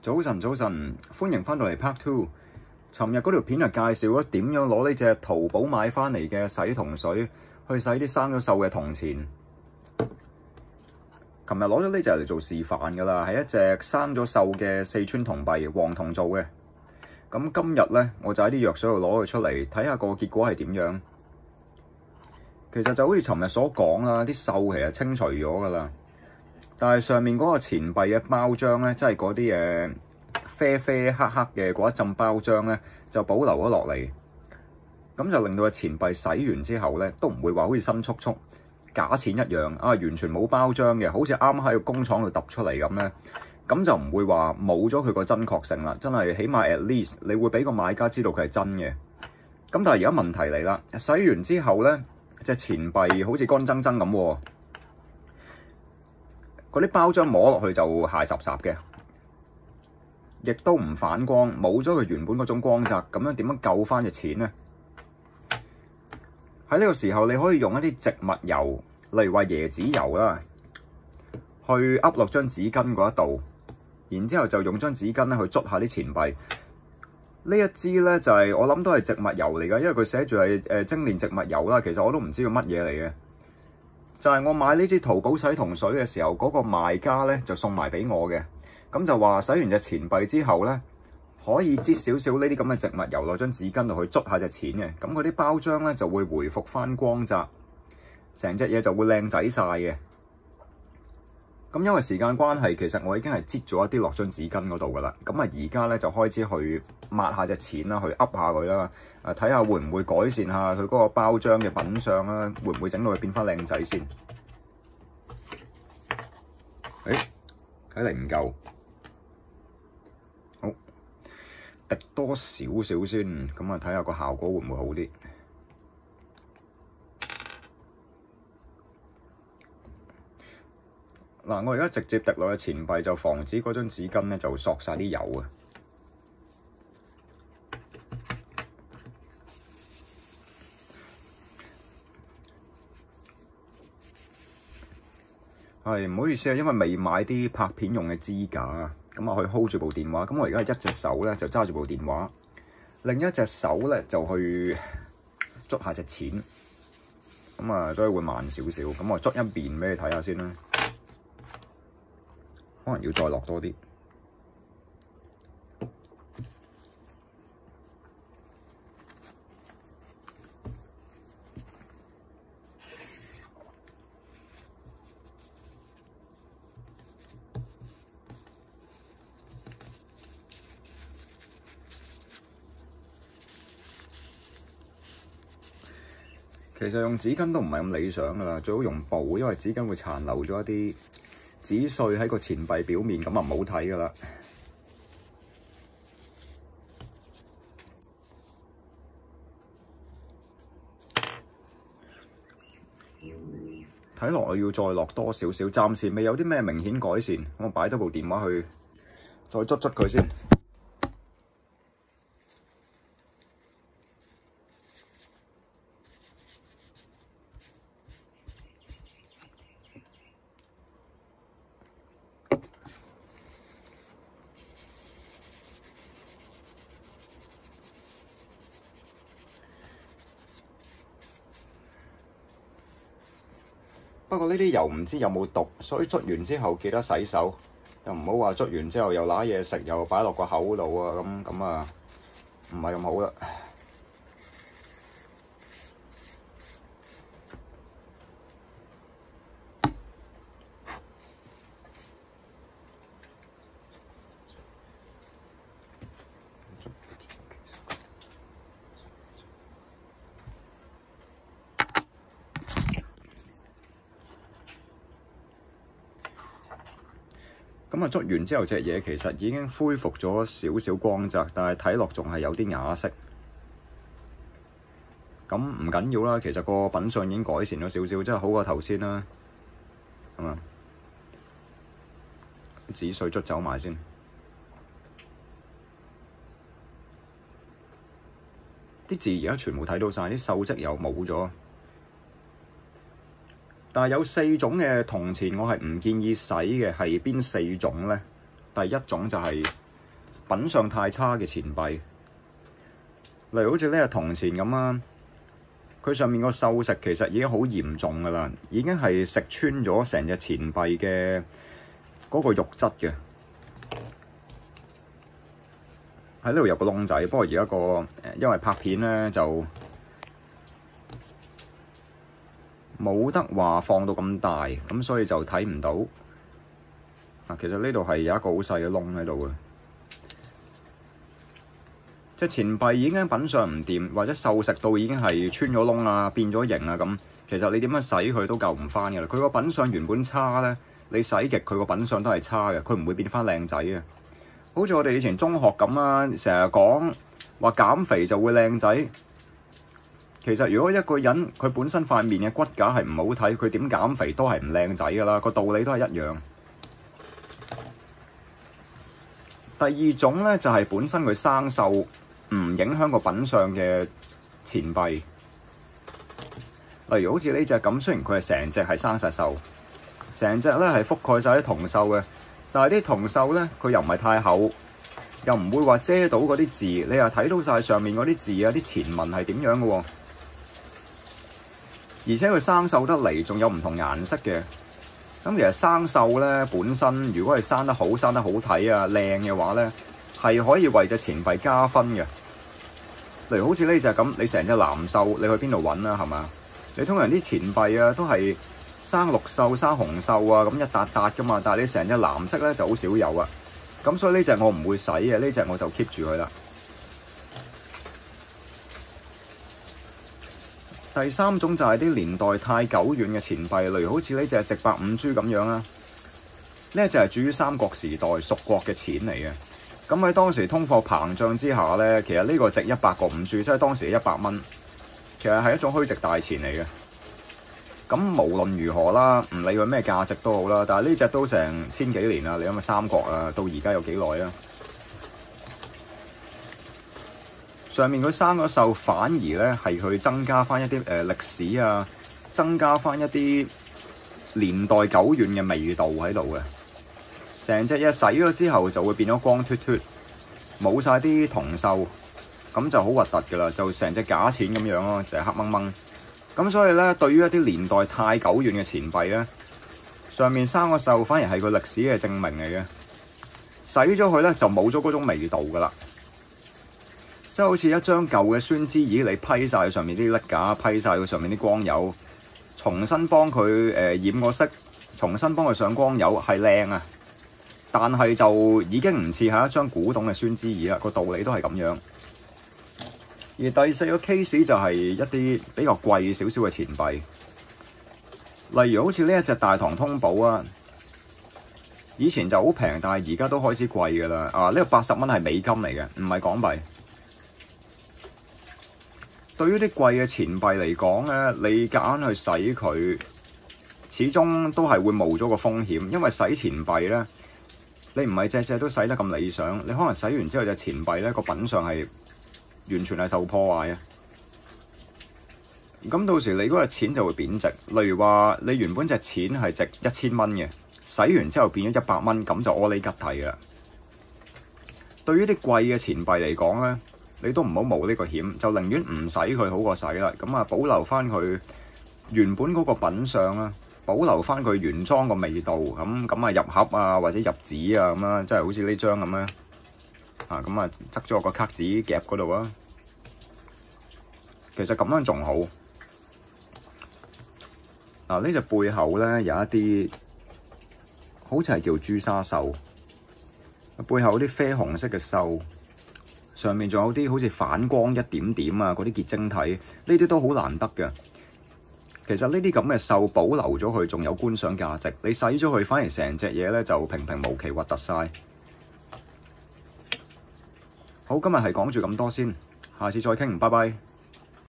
早晨，歡迎翻到嚟 Part 2。尋日嗰條片就介紹咗點樣攞呢隻淘寶買翻嚟嘅洗銅水去洗啲生咗鏽嘅銅錢。琴日攞咗呢隻嚟做示範㗎啦，係一隻生咗鏽嘅四川銅幣，黃銅做嘅。咁今日咧，我就喺啲藥水度攞佢出嚟睇下個結果係點樣。其實就好似尋日所講啦，啲鏽其實清除咗㗎啦。但係上面嗰個錢幣嘅包裝咧，即係嗰啲啡啡黑黑嘅嗰一浸包裝咧，就保留咗落嚟。咁就令到個錢幣洗完之後咧，都唔會話好似新簇簇假錢一樣啊，完全冇包裝嘅，好似啱喺個工廠度揼出嚟咁咧。咁就唔會話冇咗佢個真確性啦。真係起碼 at least 你會俾個買家知道佢係真嘅。咁但係而家問題嚟啦，洗完之後咧，隻錢幣好似乾爭爭咁喎。嗰啲包裝摸落去就鞋雜雜嘅，亦都唔反光，冇咗佢原本嗰種光澤。咁樣點樣救翻隻錢呢？喺呢個時候，你可以用一啲植物油，例如話椰子油啦，去噏落張紙巾嗰一度，然之後就用張紙巾咧去捽下啲錢幣。呢一支咧就係我諗都係植物油嚟㗎，因為佢寫住係精煉植物油啦。其實我都唔知叫乜嘢嚟嘅。就係我買呢支淘寶洗銅水嘅時候，嗰個賣家咧就送埋俾我嘅。咁就話洗完隻錢幣之後咧，可以擠少少呢啲咁嘅植物油落張紙巾度去捽下隻錢嘅。咁嗰啲包裝咧就會回復翻光澤，成隻嘢就會靚仔晒嘅。咁因為時間關係，其實我已經係擠咗一啲落張紙巾嗰度噶啦。咁啊，而家咧就開始去抹下隻錢啦，去噏下佢啦，睇下會唔會改善下佢嗰個包裝嘅品相啦，會唔會整到佢變翻靚仔先？睇嚟唔夠，好，滴多少少先，咁啊睇下個效果會唔會好啲？嗱，我而家直接滴落去錢幣，就防止嗰張紙巾咧就索晒啲油啊！唔好意思啊，因為未買啲拍片用嘅支架啊，咁啊去 hold 住部電話。咁我而家一隻手咧就揸住部電話，另一隻手咧就去捽下隻錢。咁啊，所以會慢少少。咁我捽一邊俾你睇下先啦。可能要再落多啲。其實用紙巾都唔係咁理想㗎啦，最好用布，因為紙巾會殘留咗一啲紙碎喺個錢幣表面，咁啊唔好睇㗎啦。睇落我要再落多少少，暫時未有啲咩明顯改善。我擺多部電話去，再捽捽佢先。不過呢啲油唔知有冇毒，所以捽完之後記得洗手，又唔好話捽完之後又揦嘢食，又擺落個口度啊，咁啊唔係咁好啦。咁啊，捽完之後隻嘢其實已經恢復咗少少光澤，但係睇落仲係有啲啞色。咁唔緊要啦，其實個品相已經改善咗少少，真係好過頭先啦。咁啊，紙碎捽走埋先。啲字而家全部睇到晒，啲鏽跡又冇咗。但係有4種嘅銅錢，我係唔建議洗嘅，係邊4種咧？第一種就係品相太差嘅錢幣，例如好似呢個銅錢咁啊，佢上面個鏽蝕其實已經好嚴重噶啦，已經係食穿咗成隻錢幣嘅嗰個肉質嘅。喺呢度有個窿仔，不過而家因為拍片咧就冇得話放到咁大，咁所以就睇唔到。其實呢度係有一個好細嘅窿喺度嘅，即係錢幣已經品相唔掂，或者鏽蝕到已經係穿咗窿啊、變咗形啊咁。其實你點樣洗佢都救唔翻嘅啦。佢個品相原本差咧，你洗極佢個品相都係差嘅，佢唔會變翻靚仔嘅。好似我哋以前中學咁啊，成日講話減肥就會靚仔。其實如果一個人佢本身塊面嘅骨架係唔好睇，佢點減肥都係唔靚仔噶啦。個道理都係一樣。第二種咧就係本身佢生鏽唔影響個品相嘅錢幣，例如好似呢隻咁，雖然佢係成隻係生晒鏽，成隻咧係覆蓋晒啲銅鏽嘅，但係啲銅鏽咧佢又唔係太厚，又唔會話遮到嗰啲字，你又睇到晒上面嗰啲字啊，啲前文係點樣嘅喎，而且佢生鏽得嚟，仲有唔同顏色嘅。咁其實生鏽咧本身，如果係生得好、生得好睇啊、靚嘅話咧，係可以為隻錢幣加分嘅。例如好似呢隻咁，你成隻藍鏽，你去邊度揾啊？係嘛？你通常啲錢幣啊都係生綠鏽、生紅鏽啊，咁一笪笪噶嘛。但係你成隻藍色咧就好少有啊。咁所以呢隻我唔會洗嘅，呢隻我就 keep 住佢啦。第三種就係啲年代太久遠嘅錢幣，例如好似呢隻直白五銖咁樣啦。呢一隻係處於三國時代蜀國嘅錢嚟嘅。咁喺當時通貨膨脹之下咧，其實呢個值100個五銖，即係當時100蚊。其實係一種虛值大錢嚟嘅。咁無論如何啦，唔理佢咩價值都好啦，但係呢隻都成千幾年啦，你諗下三國啊，到而家有幾耐啊？上面佢生咗鏽，反而咧係佢增加翻一啲歷史啊，增加翻一啲年代久遠嘅味道喺度嘅。成隻嘢洗咗之後就會變咗光脫脫，冇晒啲銅鏽，咁就好核突噶啦，就成隻假錢咁樣咯，就係黑掹掹。咁所以咧，對於一啲年代太久遠嘅錢幣咧，上面生個鏽反而係佢歷史嘅證明嚟嘅。洗咗佢咧就冇咗嗰種味道噶啦。即係好似一張舊嘅酸枝椅，你批晒佢上面啲甩架，批晒佢上面啲光油，重新幫佢染個色，重新幫佢上光油，係靚啊！但係就已經唔似係一張古董嘅酸枝椅啦，個道理都係咁樣。而第四個 case 就係一啲比較貴少少嘅錢幣，例如好似呢一隻大唐通寶啊，以前就好平，但係而家都開始貴㗎啦。呢個80蚊係美金嚟嘅，唔係港幣。對於啲貴嘅錢幣嚟講咧，你夾硬去洗佢，始終都係會冒咗個風險，因為洗錢幣咧，你唔係隻隻都洗得咁理想，你可能洗完之後隻錢幣咧個品相係完全係受破壞啊！咁到時你嗰隻錢就會貶值。例如話你原本隻錢係值1000蚊嘅，洗完之後變咗100蚊，咁就阿哩吉提啦。對於啲貴嘅錢幣嚟講咧，你都唔好冒呢個險，就寧願唔洗佢好過洗啦。咁啊，保留翻佢原本嗰個品相啦，保留翻佢原裝個味道。咁啊，入盒啊或者入紙啊咁啦，即係好似呢張咁咧。咁啊，側咗個卡紙夾嗰度啊。其實咁樣仲好。呢隻背後咧有一啲好似係叫朱砂鏽，背後有啲啡紅色嘅鏽。上面仲有啲好似反光一點點啊，嗰啲結晶體，呢啲都好難得嘅。其實呢啲咁嘅鏽保留咗佢，仲有觀賞價值。你洗咗佢，反而成隻嘢咧就平平無奇，核突晒。好，今日係講住咁多先，下次再傾，拜拜。